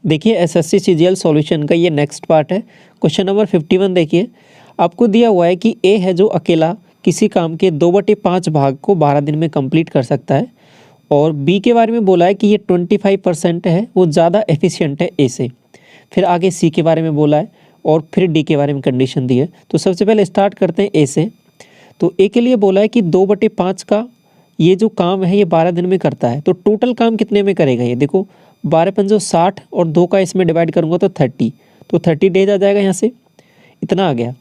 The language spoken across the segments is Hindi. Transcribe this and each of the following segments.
देखिए एसएससी सीजीएल सॉल्यूशन का ये नेक्स्ट पार्ट है। क्वेश्चन नंबर 51 देखिए, आपको दिया हुआ है कि ए है जो अकेला किसी काम के 2/5 भाग को 12 दिन में कंप्लीट कर सकता है, और बी के बारे में बोला है कि ये 25% है, वो ज़्यादा एफिशिएंट है ए से। फिर आगे सी के बारे में बोला है और फिर डी के बारे में कंडीशन दी है। तो सबसे पहले स्टार्ट करते हैं ए से। तो ए के लिए बोला है कि 2/5 का ये जो काम है ये 12 दिन में करता है, तो टोटल काम कितने में करेगा ये देखो, 12×5 60 और 2 का इसमें डिवाइड करूँगा तो 30, तो 30 डेज आ जाएगा यहाँ से, इतना आ गया।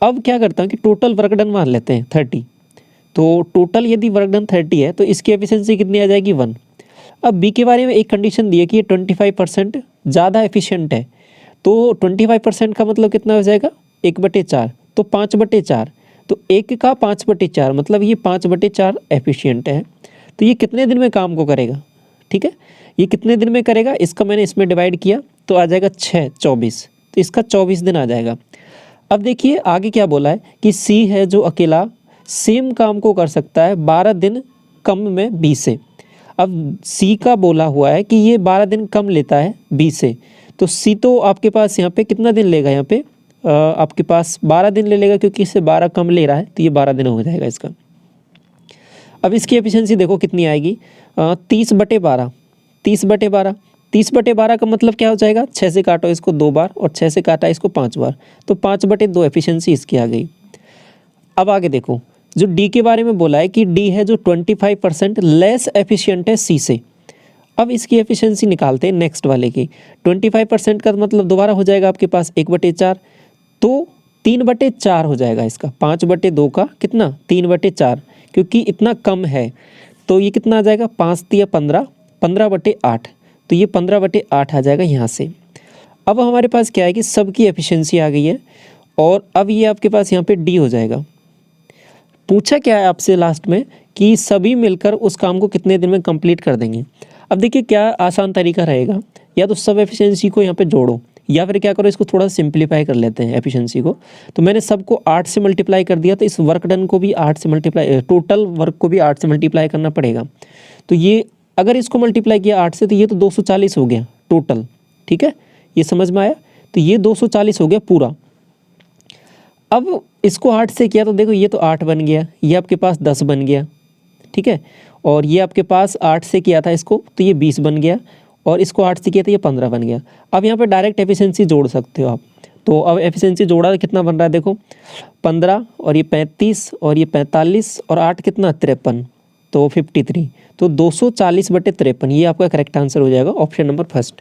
अब क्या करता हूँ कि टोटल वर्क डन मान लेते हैं 30, तो टोटल यदि वर्क डन 30 है तो इसकी एफिशिएंसी कितनी आ जाएगी 1। अब बी के बारे में एक कंडीशन दी है कि ये 25% ज़्यादा एफिशिएंट है, तो 25% का मतलब कितना हो जाएगा 1/4, तो 5/4, तो 1 का 5/4 मतलब ये 5/4 एफिशिएंट है। तो ये कितने दिन में काम को करेगा, ठीक है, ये कितने दिन में करेगा, इसका मैंने इसमें डिवाइड किया तो आ जाएगा 6 24, तो इसका 24 दिन आ जाएगा। अब देखिए आगे क्या बोला है कि सी है जो अकेला सेम काम को कर सकता है 12 दिन कम में बी से। अब सी का बोला हुआ है कि ये 12 दिन कम लेता है बी से, तो सी तो आपके पास यहाँ पे कितना दिन लेगा, यहाँ पे आपके पास 12 दिन ले लेगा, क्योंकि इससे 12 कम ले रहा है तो ये 12 दिन हो जाएगा इसका। अब इसकी एफिशिएंसी देखो कितनी आएगी, 30/12, 30/12, 30/12 का मतलब क्या हो जाएगा, 6 से काटो इसको 2 बार और 6 से काटा इसको 5 बार, तो 5/2 एफिशिएंसी इसकी आ गई। अब आगे देखो, जो डी के बारे में बोला है कि डी है जो 25% लेस एफिशिएंट है सी से। अब इसकी एफिशिएंसी निकालते हैं नेक्स्ट वाले की। 25% का मतलब दोबारा हो जाएगा आपके पास 1/4, तो 3/4 हो जाएगा इसका, 5/2 का कितना 3/4, क्योंकि इतना कम है तो ये कितना आ जाएगा 5 या 15, 15/8, तो ये 15/8 आ जाएगा यहाँ से। अब हमारे पास क्या है कि सबकी एफिशिएंसी आ गई है, और अब ये आपके पास यहाँ पे डी हो जाएगा। पूछा क्या है आपसे लास्ट में कि सभी मिलकर उस काम को कितने दिन में कंप्लीट कर देंगे। अब देखिए क्या आसान तरीका रहेगा, या तो सब एफिशिएंसी को यहाँ पे जोड़ो, या फिर क्या करो इसको थोड़ा सिंप्लीफाई कर लेते हैं एफिशिएंसी को। तो मैंने सबको 8 से मल्टीप्लाई कर दिया, तो इस वर्क डन को भी 8 से मल्टीप्लाई, टोटल वर्क को भी 8 से मल्टीप्लाई करना पड़ेगा। तो ये अगर इसको मल्टीप्लाई किया 8 से तो ये तो 240 हो गया टोटल, ठीक है, ये समझ में आया, तो ये 240 हो गया पूरा। अब इसको 8 से किया तो देखो ये तो 8 बन गया, ये आपके पास 10 बन गया, ठीक है, और ये आपके पास 8 से किया था इसको तो ये 20 बन गया, और इसको 8 से किया तो ये 15 बन गया। अब यहाँ पे डायरेक्ट एफिशिएंसी जोड़ सकते हो आप, तो अब एफिशिएंसी जोड़ा तो कितना बन रहा है देखो, 15 और ये 35 और ये 45 और 8 कितना 53, तो 53, तो 240/53, ये आपका करेक्ट आंसर हो जाएगा, ऑप्शन नंबर फर्स्ट।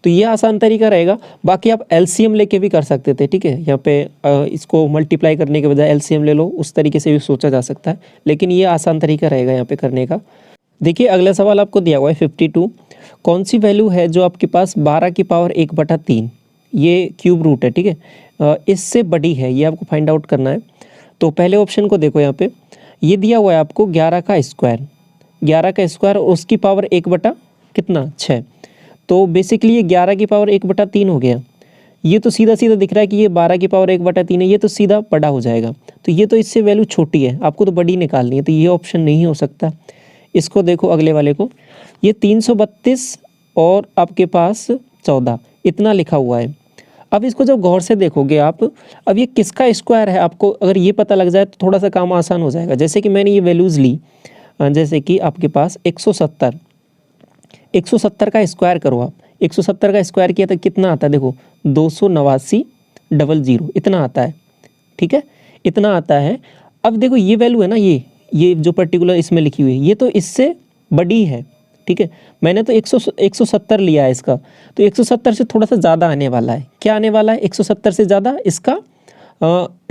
तो ये आसान तरीका रहेगा। बाकी आप एलसीएम लेके भी कर सकते थे, ठीक है, यहाँ पे इसको मल्टीप्लाई करने के बजाय एलसीएम ले लो, उस तरीके से भी सोचा जा सकता है, लेकिन ये आसान तरीका रहेगा यहाँ पे करने का। देखिए अगला सवाल आपको दिया हुआ है 52, कौन सी वैल्यू है जो आपके पास 12⁻⁰ ये क्यूब रूट है, ठीक है, इससे बड़ी है, ये आपको फाइंड आउट करना है। तो पहले ऑप्शन को देखो, यहाँ पे ये दिया हुआ है आपको 11 का स्क्वायर, 11 का स्क्वायर और उसकी पावर 1/6, तो बेसिकली ये 11 की पावर 1/3 हो गया। ये तो सीधा सीधा दिख रहा है कि ये 12 की पावर 1/3 है, ये तो सीधा बड़ा हो जाएगा, तो ये तो इससे वैल्यू छोटी है, आपको तो बड़ी निकालनी है, तो ये ऑप्शन नहीं हो सकता। इसको देखो अगले वाले को, ये 332 और आपके पास 14 इतना लिखा हुआ है। अब इसको जब गौर से देखोगे आप, अब ये किसका स्क्वायर है, आपको अगर ये पता लग जाए तो थोड़ा सा काम आसान हो जाएगा। जैसे कि मैंने ये वैल्यूज़ ली, जैसे कि आपके पास 170, 170 का स्क्वायर करो आप, 170 का स्क्वायर किया तो कितना आता है देखो, 289,000 इतना आता है, ठीक है, इतना आता है। अब देखो ये वैल्यू है ना, ये जो पर्टिकुलर इसमें लिखी हुई है, ये तो इससे बड़ी है, ठीक है, मैंने तो 170 लिया है इसका, तो 170 से थोड़ा सा ज़्यादा आने वाला है, क्या आने वाला है 170 से ज़्यादा इसका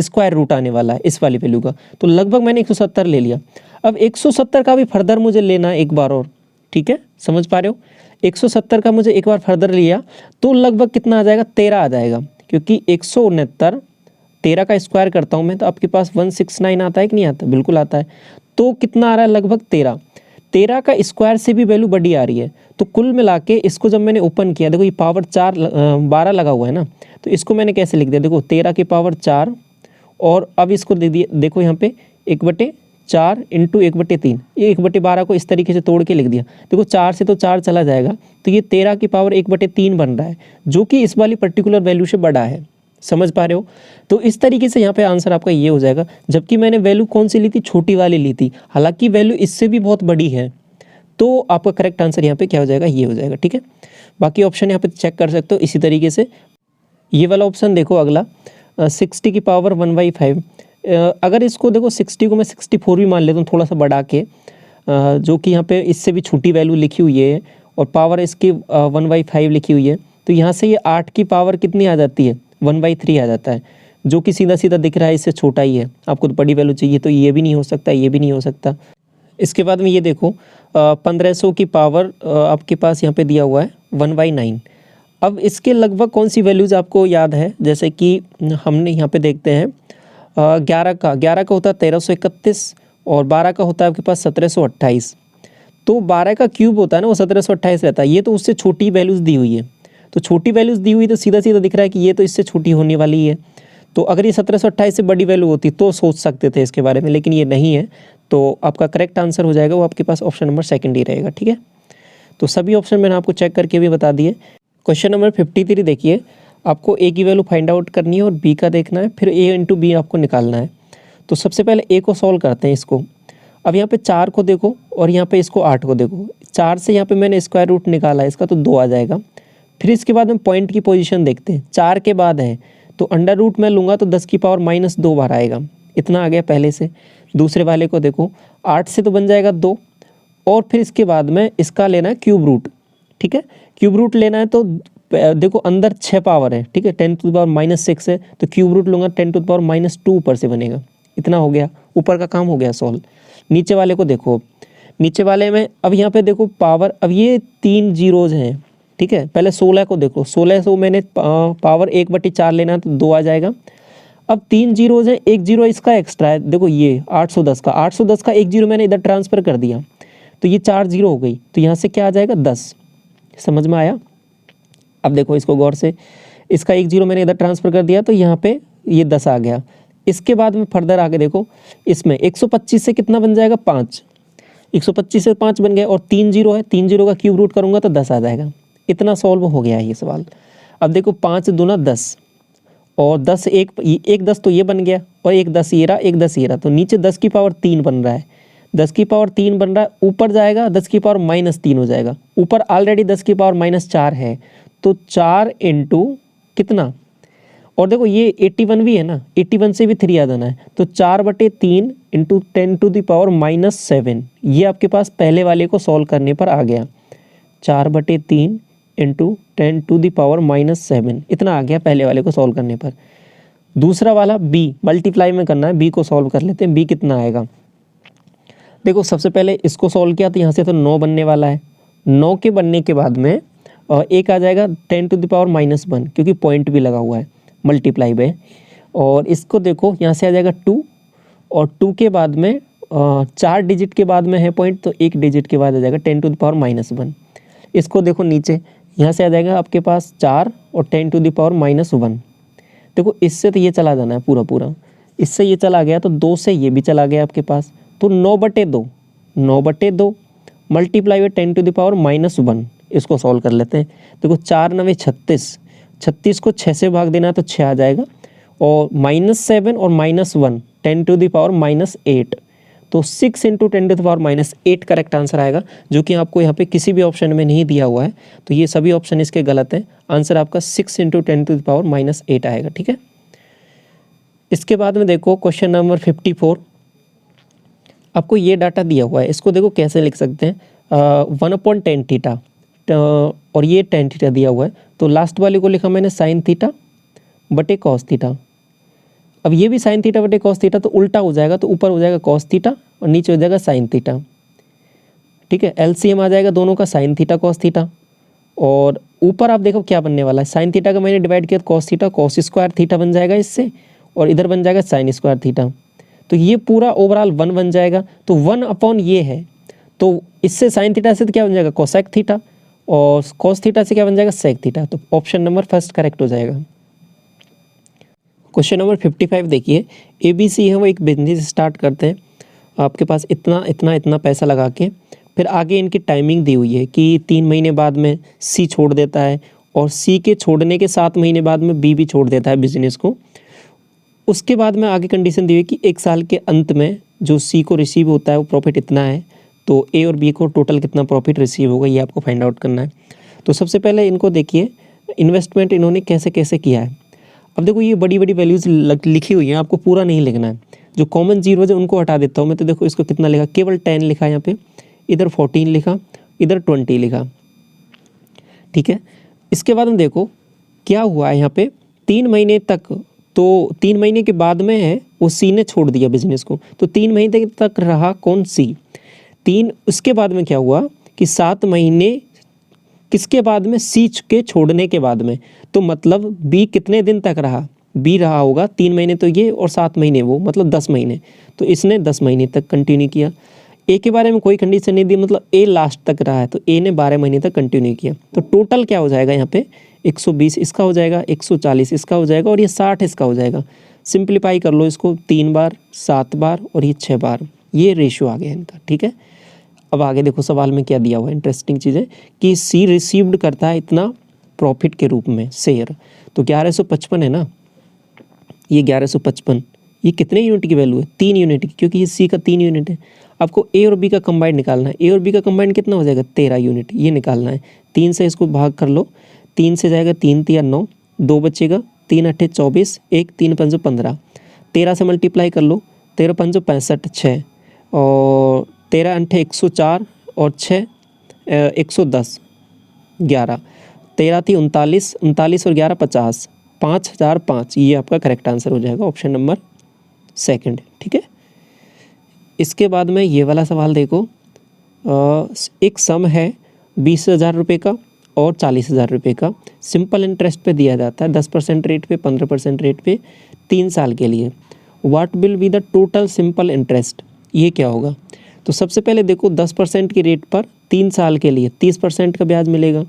स्क्वायर रूट आने वाला है इस वाली वैल्यू का, तो लगभग मैंने 170 ले लिया। अब 170 का भी फर्दर मुझे लेना है एक बार और, ठीक है, समझ पा रहे हो, 170 का मुझे एक बार फर्दर लिया तो लगभग कितना आ जाएगा 13 आ जाएगा, क्योंकि 169 13 का स्क्वायर करता हूँ मैं तो आपके पास 169 आता है कि नहीं आता, बिल्कुल आता है। तो कितना आ रहा है लगभग 13, 13 का स्क्वायर से भी वैल्यू बड़ी आ रही है। तो कुल मिला के इसको जब मैंने ओपन किया, देखो ये पावर 12 लगा हुआ है ना, तो इसको मैंने कैसे लिख दिया देखो, 13 की पावर 4 और अब इसको दे दिया देखो यहाँ पे 1/4, 4 इंटू 1/3, ये 1/12 को इस तरीके से तोड़ के लिख दिया। देखो 4 से तो 4 चला जाएगा, तो ये 13 की पावर 1/3 बन रहा है, जो कि इस वाली पर्टिकुलर वैल्यू से बड़ा है। समझ पा रहे हो? तो इस तरीके से यहाँ पे आंसर आपका ये हो जाएगा, जबकि मैंने वैल्यू कौन सी ली थी, छोटी वाली ली थी, हालांकि वैल्यू इससे भी बहुत बड़ी है। तो आपका करेक्ट आंसर यहाँ पे क्या हो जाएगा, ये हो जाएगा। ठीक है, बाकी ऑप्शन यहाँ पे चेक कर सकते हो इसी तरीके से। ये वाला ऑप्शन देखो अगला, 60 की पावर 1/5। अगर इसको देखो 60 को मैं 64 भी मान लेता हूँ थोड़ा सा बढ़ा के, जो कि यहाँ पे इससे भी छोटी वैल्यू लिखी हुई है और पावर इसकी 1/5 लिखी हुई है, तो यहाँ से ये 8 की पावर कितनी आ जाती है, 1/3 आ जाता है, जो कि सीधा सीधा दिख रहा है इससे छोटा ही है। आपको तो बड़ी वैल्यू चाहिए, तो ये भी नहीं हो सकता, ये भी नहीं हो सकता। इसके बाद में ये देखो 1500 की पावर आपके पास यहाँ पे दिया हुआ है 1/9। अब इसके लगभग कौन सी वैल्यूज़ आपको याद है, जैसे कि हमने यहाँ पे देखते हैं 11 का होता है 1331 और 12 का होता है आपके पास 1728। तो 12 का क्यूब होता है ना, वो 1728 रहता है। ये तो उससे छोटी वैल्यूज़ दी हुई है, तो छोटी वैल्यूज़ दी हुई तो सीधा सीधा दिख रहा है कि ये तो इससे छोटी होने वाली है। तो अगर ये 1728 से बड़ी वैल्यू होती तो सोच सकते थे इसके बारे में, लेकिन ये नहीं है। तो आपका करेक्ट आंसर हो जाएगा वो आपके पास ऑप्शन नंबर सेकंड ही रहेगा। ठीक है, तो सभी ऑप्शन मैंने आपको चेक करके भी बता दिए। क्वेश्चन नंबर 53 देखिए, आपको ए की वैल्यू फाइंड आउट करनी है और बी का देखना है, फिर ए इंटू बी आपको निकालना है। तो सबसे पहले ए को सॉल्व करते हैं इसको। अब यहाँ पे 4 को देखो और यहाँ पे इसको 8 को देखो। 4 से यहाँ पे मैंने स्क्वायर रूट निकाला है इसका, तो 2 आ जाएगा। फिर इसके बाद में पॉइंट की पोजीशन देखते हैं, 4 के बाद है तो अंडर रूट मैं लूँगा तो 10 की पावर -2 बार आएगा, इतना आ गया पहले से। दूसरे वाले को देखो, 8 से तो बन जाएगा 2, और फिर इसके बाद में इसका लेना है क्यूब रूट। ठीक है, क्यूब रूट लेना है तो देखो अंदर 6 पावर है, ठीक है, 10⁻⁻6 है, तो क्यूब रूट लूँगा 10⁻2 ऊपर से बनेगा। इतना हो गया, ऊपर का काम हो गया सॉल्व। नीचे वाले को देखो, नीचे वाले में अब यहाँ पे देखो पावर, अब ये 3 जीरोज़ हैं। ठीक है, पहले 16 को देखो, 16 से मैंने पावर 1/4 लेना है तो 2 आ जाएगा। अब 3 जीरोज़ हैं, 1 जीरो इसका एक्स्ट्रा है, देखो ये 810 का 1 जीरो मैंने इधर ट्रांसफ़र कर दिया, तो ये 4 जीरो हो गई, तो यहाँ से क्या आ जाएगा 10। समझ में आया? अब देखो इसको गौर से, इसका 1 जीरो मैंने इधर ट्रांसफ़र कर दिया तो यहाँ पे ये 10 आ गया। इसके बाद में फर्दर आगे देखो, इसमें 125 से कितना बन जाएगा 5, 125 से 5 बन गया, और 3 जीरो है, 3 जीरो का क्यूब रूट करूँगा तो 10 आ जाएगा। इतना सॉल्व हो गया है ये सवाल। अब देखो 5 दूना 10 और 10 एक 10 तो ये बन गया, और एक 10 ये रहा, एक 10 ये रहा, तो नीचे 10 की पावर 3 बन रहा है, 10 की पावर 3 बन रहा है, ऊपर जाएगा 10 की पावर -3 हो जाएगा। ऊपर ऑलरेडी 10 की पावर -4 है, तो 4 इंटू कितना, और देखो ये 81 भी है ना, 81 से भी 3 आ जाना है, तो 4/3 इंटू 10⁻7। ये आपके पास पहले वाले को सॉल्व करने पर आ गया, 4/3 इंटू 10⁻7, इतना आ गया पहले वाले को सॉल्व करने पर। दूसरा वाला बी मल्टीप्लाई में करना है, बी को सॉल्व कर लेते हैं, बी कितना आएगा। देखो सबसे पहले इसको सॉल्व किया तो यहाँ से तो 9 बनने वाला है, 9 के बनने के बाद में एक आ जाएगा 10⁻1, क्योंकि पॉइंट भी लगा हुआ है, मल्टीप्लाई बाय, और इसको देखो यहाँ से आ जाएगा 2, और 2 के बाद में 4 डिजिट के बाद में है पॉइंट, तो 1 डिजिट के बाद आ जाएगा 10⁻1। इसको देखो नीचे, यहाँ से आ जाएगा आपके पास 4 और 10⁻1। देखो इससे तो ये चला जाना है पूरा पूरा, इससे ये चला गया तो 2 से ये भी चला गया आपके पास, तो 9/2 मल्टीप्लाई बाय 10⁻1। इसको सॉल्व कर लेते हैं। देखो 4 9 36, 36 को 6 से भाग देना है तो 6 आ जाएगा, और -7 और -1 10⁻8, तो 6 इंटू 10⁻8 करेक्ट आंसर आएगा, जो कि आपको यहाँ पे किसी भी ऑप्शन में नहीं दिया हुआ है, तो ये सभी ऑप्शन इसके गलत हैं। आंसर आपका 6 इंटू 10⁻8 आएगा। ठीक है, इसके बाद में देखो क्वेश्चन नंबर 54, आपको ये डाटा दिया हुआ है, इसको देखो कैसे लिख सकते हैं, 1/10 थीटा, और ये 10 थीटा दिया हुआ है, तो लास्ट वाले को लिखा मैंने sin थीटा बटे cos थीटा। अब ये भी sin थीटा बटे cos थीटा, तो उल्टा हो जाएगा, तो ऊपर हो जाएगा cos थीटा और नीचे हो जाएगा sin थीटा। ठीक है, LCM आ जाएगा दोनों का, sin थीटा cos थीटा, और ऊपर आप देखो क्या बनने वाला है, sin थीटा का मैंने डिवाइड किया cos theta, cos square theta बन जाएगा इससे, और इधर बन जाएगा sin स्क्वायर थीटा, तो ये पूरा ओवरऑल 1 बन जाएगा, तो 1/, ये है, तो इससे sin थीटा से तो क्या बन जाएगा कोसेक थीटा, और cos थीटा से क्या बन जाएगा सेक थीटा, तो ऑप्शन नंबर फर्स्ट करेक्ट हो जाएगा। क्वेश्चन नंबर 55 देखिए, ABC है वो एक बिजनेस स्टार्ट करते हैं, आपके पास इतना इतना इतना पैसा लगा के, फिर आगे इनकी टाइमिंग दी हुई है कि 3 महीने बाद में सी छोड़ देता है और सी के छोड़ने के 7 महीने बाद में बी भी छोड़ देता है बिजनेस को। उसके बाद में आगे कंडीशन दी हुई है कि 1 साल के अंत में जो सी को रिसीव होता है वो प्रॉफिट इतना है, तो ए और बी को टोटल कितना प्रॉफिट रिसीव होगा ये आपको फाइंड आउट करना है। तो सबसे पहले इनको देखिए इन्वेस्टमेंट इन्होंने कैसे कैसे किया है। अब देखो ये बड़ी बड़ी वैल्यूज़ लिखी हुई हैं, आपको पूरा नहीं लिखना है। जो कॉमन जीरोज है उनको हटा देता हूँ मैं। तो देखो इसको कितना लिखा, केवल 10 लिखा यहाँ पे, इधर 14 लिखा, इधर 20 लिखा, ठीक है। इसके बाद में देखो क्या हुआ है यहाँ पे 3 महीने तक, तो 3 महीने के बाद में है वो सी ने छोड़ दिया बिजनेस को, तो 3 महीने तक रहा कौन, सी। 3 उसके बाद में क्या हुआ कि 7 महीने किसके बाद में, सी के छोड़ने के बाद में, तो मतलब बी कितने दिन तक रहा, बी रहा होगा 3 महीने तो ये और 7 महीने वो, मतलब 10 महीने, तो इसने 10 महीने तक कंटिन्यू किया। ए के बारे में कोई कंडीशन नहीं दी, मतलब ए लास्ट तक रहा है, तो ए ने 12 महीने तक कंटिन्यू किया। तो टोटल क्या हो जाएगा यहाँ पे 120 इसका हो जाएगा, 140 इसका हो जाएगा और ये 60 इसका हो जाएगा। सिंप्लीफाई कर लो इसको, 3 बार, 7 बार और ये 6 बार, ये रेशियो आ गया इनका, ठीक है। अब आगे देखो सवाल में क्या दिया हुआ है, इंटरेस्टिंग चीज़ है कि सी रिसीव्ड करता है इतना प्रॉफिट के रूप में शेयर, तो 1155 है ना, ये 1155, ये कितने यूनिट की वैल्यू है, 3 यूनिट की, क्योंकि ये सी का 3 यूनिट है। आपको ए और बी का कंबाइंड निकालना है, ए और बी का कंबाइंड कितना हो जाएगा 13 यूनिट, ये निकालना है। 3 से इसको भाग कर लो, 3 से जाएगा 3 तिया 9, 2 बचेगा, 3 अट्ठे 24, 1 3 पंजो 15, 13 से मल्टीप्लाई कर लो, 13 पंजो 65, 6 और 13 अंठे 104 और 6 110, 11, 13 थी 39, 39 और 11 50, 5005, ये आपका करेक्ट आंसर हो जाएगा, ऑप्शन नंबर सेकंड, ठीक है। इसके बाद में ये वाला सवाल देखो, एक सम है 20,000 रुपये का और 40,000 रुपये का, सिंपल इंटरेस्ट पे दिया जाता है 10% रेट पे, 15% रेट पे 3 साल के लिए। What will be the total simple interest, ये क्या होगा। तो सबसे पहले देखो 10% की रेट पर 3 साल के लिए 30% का ब्याज मिलेगा।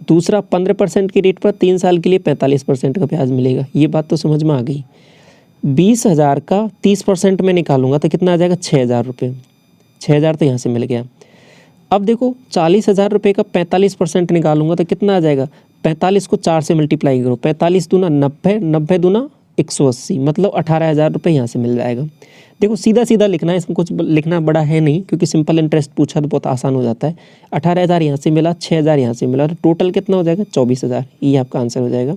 दूसरा 15% की रेट पर 3 साल के लिए 45% का ब्याज मिलेगा। ये बात तो समझ में आ गई। 20,000 का 30% में निकालूंगा तो कितना आ जाएगा 6,000 रुपये, 6,000 तो यहाँ से मिल गया। अब देखो 40,000 रुपये का 45% निकालूंगा तो कितना आ जाएगा, 45 को 4 से मल्टीप्लाई करो, 45 दूना 90, 90 दूना 180, मतलब 18,000 रुपये यहाँ से मिल जाएगा। देखो सीधा सीधा लिखना है, इसमें कुछ लिखना बड़ा है नहीं, क्योंकि सिंपल इंटरेस्ट पूछा तो बहुत आसान हो जाता है। 18,000 यहाँ से मिला, 6,000 यहाँ से मिला, तो टोटल कितना हो जाएगा 24,000, ये आपका आंसर हो जाएगा।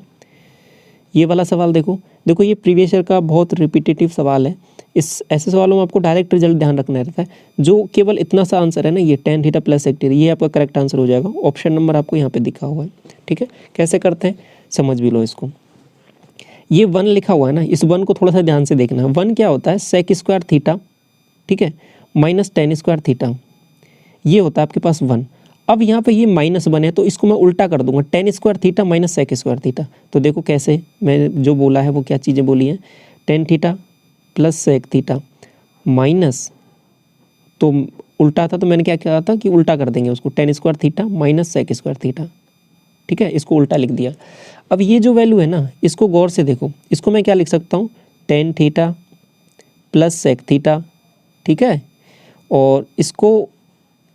ये वाला सवाल देखो, देखो ये प्रीवियस ईयर का बहुत रिपीटेटिव सवाल है। इस ऐसे सवालों में आपको डायरेक्ट रिजल्ट ध्यान रखना रहता है। जो केवल इतना सा आंसर है ना, ये tan theta plus sec theta, ये आपका करेक्ट आंसर हो जाएगा। ऑप्शन नंबर आपको यहाँ पे दिखा हुआ है, ठीक है। कैसे करते हैं समझ भी लो इसको। ये 1 लिखा हुआ है ना, इस 1 को थोड़ा सा ध्यान से देखना है। 1 क्या होता है, सेक स्क्वायर थीटा, ठीक है, माइनस tan स्क्वायर थीटा, ये होता है आपके पास 1। अब यहाँ पे ये -1 है, तो इसको मैं उल्टा कर दूंगा, tan square theta minus sec square theta. तो देखो कैसे, मैं जो बोला है वो क्या चीज़ें बोली हैं, tan theta plus sec theta minus, तो उल्टा था तो मैंने क्या कहा था कि उल्टा कर देंगे उसको, tan square theta minus sec square theta, ठीक है, इसको उल्टा लिख दिया। अब ये जो वैल्यू है ना, इसको गौर से देखो, इसको मैं क्या लिख सकता हूँ, tan theta plus sec theta, ठीक है। और इसको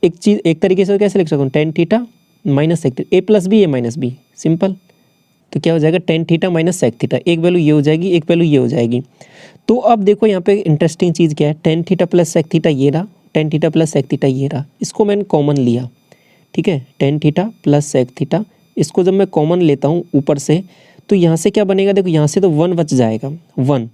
एक चीज़ एक तरीके से कैसे लिख सकता हूँ, tan theta minus sec theta, A plus B A minus B, simple. तो क्या हो जाएगा tan theta minus sec theta, एक वैल्यू ये हो जाएगी, एक वैल्यू ये हो जाएगी। तो अब देखो यहाँ पे इंटरेस्टिंग चीज़ क्या है, tan theta plus sec theta ये रहा, tan theta plus sec theta ये रहा, इसको मैंने कॉमन लिया, ठीक है, tan theta plus sec theta, इसको जब मैं कॉमन लेता हूँ ऊपर से, तो यहाँ से क्या बनेगा, देखो यहाँ से तो 1 बच जाएगा, 1,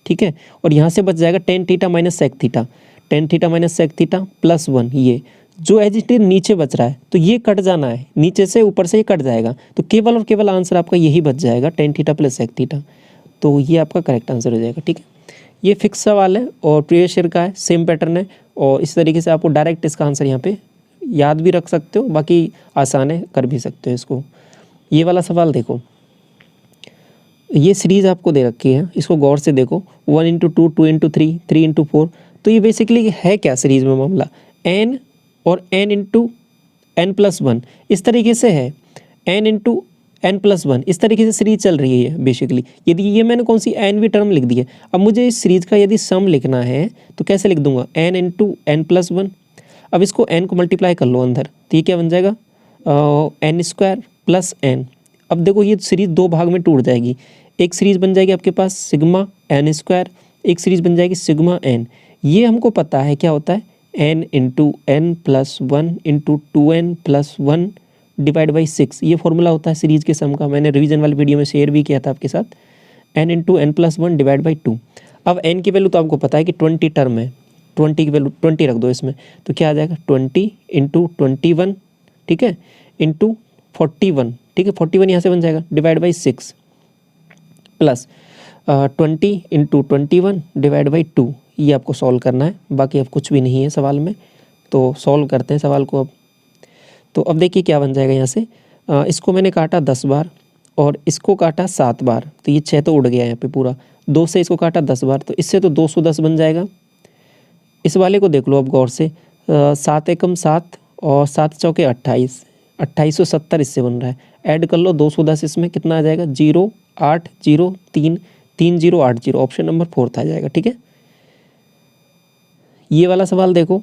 ठीक है, और यहाँ से बच जाएगा tan theta minus sec theta, tan theta minus sec theta plus 1, ये जो एज इट इज नीचे बच रहा है, तो ये कट जाना है, नीचे से ऊपर से ये कट जाएगा, तो केवल और केवल आंसर आपका यही बच जाएगा, tan theta plus sec theta. तो ये आपका करेक्ट आंसर हो जाएगा, ठीक है। ये फिक्स सवाल है और प्रीवियस ईयर का है, सेम पैटर्न है, और इस तरीके से आपको डायरेक्ट इसका आंसर यहाँ पे याद भी रख सकते हो, बाकी आसान है, कर भी सकते हो इसको। ये वाला सवाल देखो, ये सीरीज़ आपको दे रखी है, इसको गौर से देखो, 1 इंटू 2, 2 इंटू 3, 3 इंटू 4। तो ये बेसिकली है क्या सीरीज़ में मामला, n और n इंटू n प्लस 1, इस तरीके से है, n इंटू n+1 इस तरीके से सीरीज चल रही है बेसिकली। यदि ये मैंने कौन सी nवीं टर्म लिख दी है, अब मुझे इस सीरीज का यदि सम लिखना है तो कैसे लिख दूंगा, n इंटू n+1। अब इसको n को मल्टीप्लाई कर लो अंदर, तो ये क्या बन जाएगा n² प्लस n। अब देखो ये सीरीज दो भाग में टूट जाएगी, एक सीरीज बन जाएगी आपके पास सिग्मा n², एक सीरीज बन जाएगी सिग्मा n। ये हमको पता है क्या होता है, n into n+1 into 2n+1 divide by 6, ये फॉर्मूला होता है सीरीज के सम का। मैंने रिवीजन वाली वीडियो में शेयर भी किया था आपके साथ, n into n+1 divide by 2। अब n की वैल्यू तो आपको पता है कि 20 टर्म है, 20 की वैल्यू 20 रख दो इसमें, तो क्या आ जाएगा 20 इंटू 21, ठीक है, इंटू 41, ठीक है, 41 यहाँ से बन जाएगा divide by 6 plus 20 into 21 divide by 2। ये आपको सॉल्व करना है, बाकी अब कुछ भी नहीं है सवाल में, तो सॉल्व करते हैं सवाल को अब। तो अब देखिए क्या बन जाएगा यहाँ से, इसको मैंने काटा 10 बार और इसको काटा 7 बार, तो ये 6 तो उड़ गया यहाँ पे पूरा। 2 से इसको काटा 10 बार, तो इससे तो 210 बन जाएगा। इस वाले को देख लो अब गौर से, 7 एकम 7 और 7 चौके 28, 2870 इससे बन रहा है। ऐड कर लो 210, इसमें कितना आ जाएगा 0803 3080, ऑप्शन नंबर 4 आ जाएगा, ठीक है। ये वाला सवाल देखो,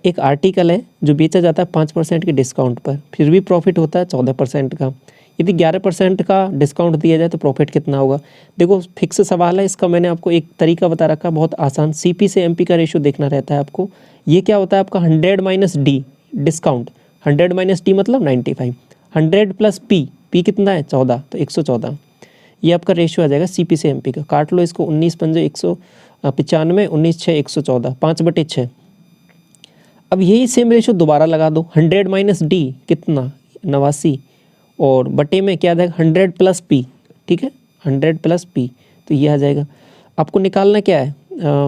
एक आर्टिकल है जो बेचा जाता है 5% के डिस्काउंट पर, फिर भी प्रॉफिट होता है 14% का। यदि 11% का डिस्काउंट दिया जाए तो प्रॉफिट कितना होगा। देखो फिक्स सवाल है, इसका मैंने आपको एक तरीका बता रखा, बहुत आसान। CP से MP का रेशियो देखना रहता है आपको। ये क्या होता है आपका 100 minus D discount, 100 minus D मतलब 95, 100 प्लस P कितना है 14, तो 114। ये आपका रेशियो आ जाएगा CP से MP का। काट लो इसको, 19 पंजे 195, 19 6 114, 5/6। अब यही सेम रेशियो दोबारा लगा दो, 100 माइनस D कितना 89 और बटे में क्या आ जाएगा 100 प्लस P, ठीक है, 100 प्लस P, तो ये आ जाएगा। आपको निकालना क्या है,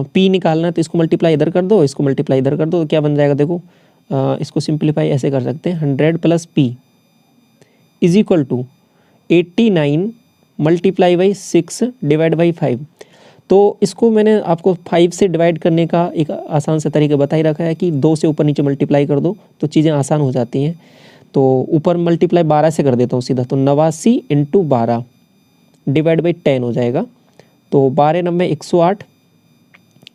P निकालना है, तो इसको मल्टीप्लाई इधर कर दो, इसको मल्टीप्लाई इधर कर दो, तो क्या बन जाएगा देखो, इसको सिंप्लीफाई ऐसे कर सकते हैं, 100 plus P is equal to 89 multiply by 6 divide by 5। तो इसको मैंने आपको 5 से डिवाइड करने का एक आसान सा तरीका बता ही रखा है कि 2 से ऊपर नीचे मल्टीप्लाई कर दो तो चीज़ें आसान हो जाती हैं। तो ऊपर मल्टीप्लाई 12 से कर देता हूँ सीधा, तो 89 इंटू 12 डिवाइड बाई 10 हो जाएगा। तो 12 9 108,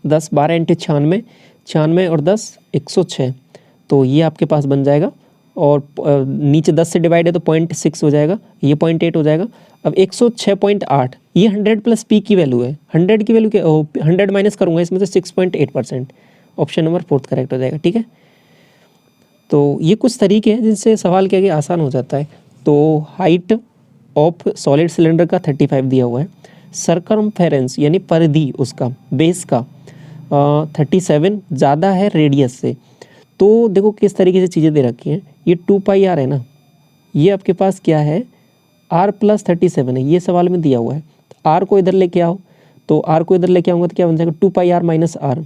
10 12 इंटू 96, 96 और 10 106, तो ये आपके पास बन जाएगा। और नीचे 10 से डिवाइड है तो 0.6 हो जाएगा, ये 0.8 हो जाएगा। अब 106.8, ये 100 प्लस P की वैल्यू है, 100 की वैल्यू क्या, 100 माइनस करूँगा इसमें से 6.8%, ऑप्शन नंबर 4 करेक्ट हो जाएगा, ठीक है। तो ये कुछ तरीके हैं जिनसे सवाल क्या आसान हो जाता है। तो हाइट ऑफ सॉलिड सिलेंडर का 35 दिया हुआ है, सरकमफेरेंस यानी परिधि उसका बेस का 37 ज़्यादा है रेडियस से। तो देखो किस तरीके से चीज़ें दे रखी हैं, ये 2πr है ना, ये आपके पास क्या है r प्लस 37 है, ये सवाल में दिया हुआ है। r को इधर लेके आओ, तो r को इधर लेके आऊँगा तो क्या बन जाएगा 2πr minus r,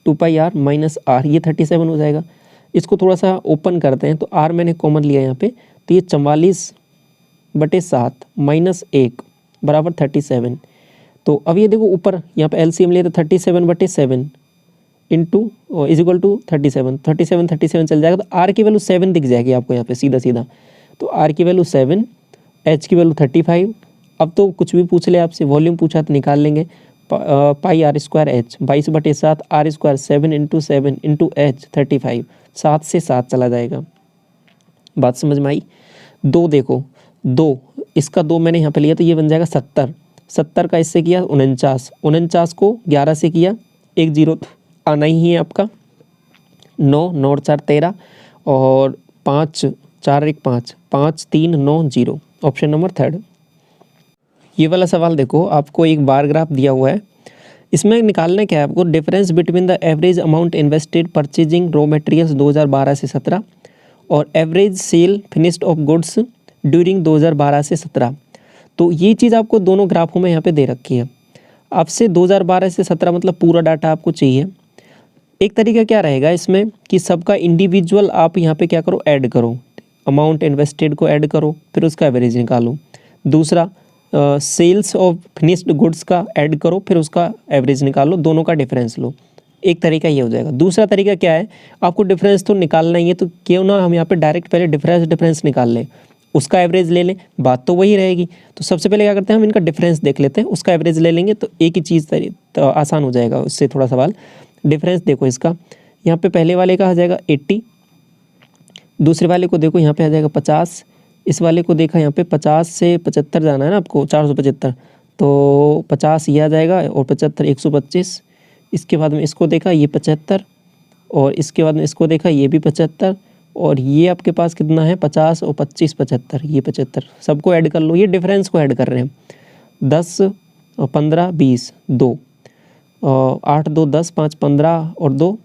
2πr minus r, ये 37 हो जाएगा। इसको थोड़ा सा ओपन करते हैं, तो r मैंने कॉमन लिया यहाँ पे, तो ये 44/7 माइनस 1 बराबर 37। तो अब ये देखो ऊपर यहाँ पे LCM लिए तो 37/7 इंटू इज इक्वल टू 37, 37 चल जाएगा, तो r की वैल्यू 7 दिख जाएगी आपको यहाँ पे सीधा सीधा। तो r की वैल्यू 7, h की वैल्यू 35। अब तो कुछ भी पूछ ले आपसे, वॉल्यूम पूछा तो निकाल लेंगे, पाई r square h 22/7 r square 7 into 7 into h 35, 7 से 7 चला जाएगा। बात समझ में आई। 2 देखो, 2 इसका 2 मैंने यहाँ पे लिया तो ये बन जाएगा 70, 70 का इससे किया 49, 49 को 11 से किया, 1 0 आना ही है आपका, 9 9 4 13 और 5 4 1 5 5 3 9 0, ऑप्शन नंबर 3। ये वाला सवाल देखो, आपको एक बार ग्राफ दिया हुआ है, इसमें निकालना क्या है आपको, difference between the average amount invested purchasing raw materials 2012 से 17 और average sale finished of goods during 2012 से 17। तो ये चीज़ आपको दोनों ग्राफों में यहाँ पे दे रखी है। आपसे 2012 से 17 मतलब पूरा डाटा आपको चाहिए। एक तरीका क्या रहेगा इसमें कि सबका इंडिविजुअल आप यहाँ पे क्या करो, ऐड करो, अमाउंट इन्वेस्टेड को ऐड करो, फिर उसका एवरेज निकालो। दूसरा सेल्स ऑफ फिनिश्ड गुड्स का ऐड करो, फिर उसका एवरेज निकालो, दोनों का डिफरेंस लो। एक तरीका ये हो जाएगा। दूसरा तरीका क्या है, आपको डिफरेंस तो निकालना ही है, तो क्यों ना हम यहाँ पे डायरेक्ट पहले डिफरेंस निकाल लें। उसका एवरेज ले लें, बात तो वही रहेगी। तो सबसे पहले क्या करते हैं, हम इनका डिफरेंस देख लेते हैं, उसका एवरेज ले लेंगे तो एक ही चीज़ तो आसान हो जाएगा उससे थोड़ा सवाल। डिफरेंस देखो इसका, यहाँ पे पहले वाले का आ जाएगा 80, दूसरे वाले को देखो यहाँ पे आ जाएगा 50, इस वाले को देखा यहाँ पे 50 से 75 जाना है ना आपको, 475, तो 50 ये आ जाएगा और 75 125। इसके बाद में इसको देखा ये 75, और इसके बाद में इसको देखा ये भी 75, और ये आपके पास कितना है 50 और 25 75, ये 75। सबको ऐड कर लो, ये डिफरेंस को ऐड कर रहे हैं। 10 और 15 20 2 8 2 10 5 15 और 2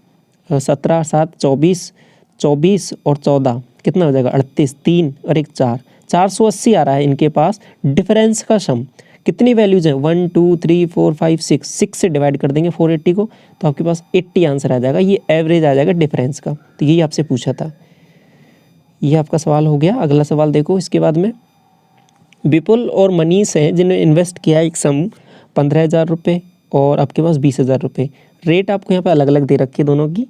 17 7 24 24 और 14 कितना हो जाएगा 38, 3 और 1 4, 480 आ रहा है इनके पास डिफरेंस का सम। कितनी वैल्यूज़ हैं 1 2 3 4 5 6 से डिवाइड कर देंगे 480 को, तो आपके पास 80 आंसर आ जाएगा। ये एवरेज आ जाएगा डिफरेंस का। तो यही आपसे पूछा था, ये आपका सवाल हो गया। अगला सवाल देखो इसके बाद में, विपुल और मनीष हैं जिन्होंने इन्वेस्ट किया एक सम 15,000 रुपये और आपके पास 20,000 रुपये। रेट आपको यहाँ पे अलग अलग दे रखी है दोनों की।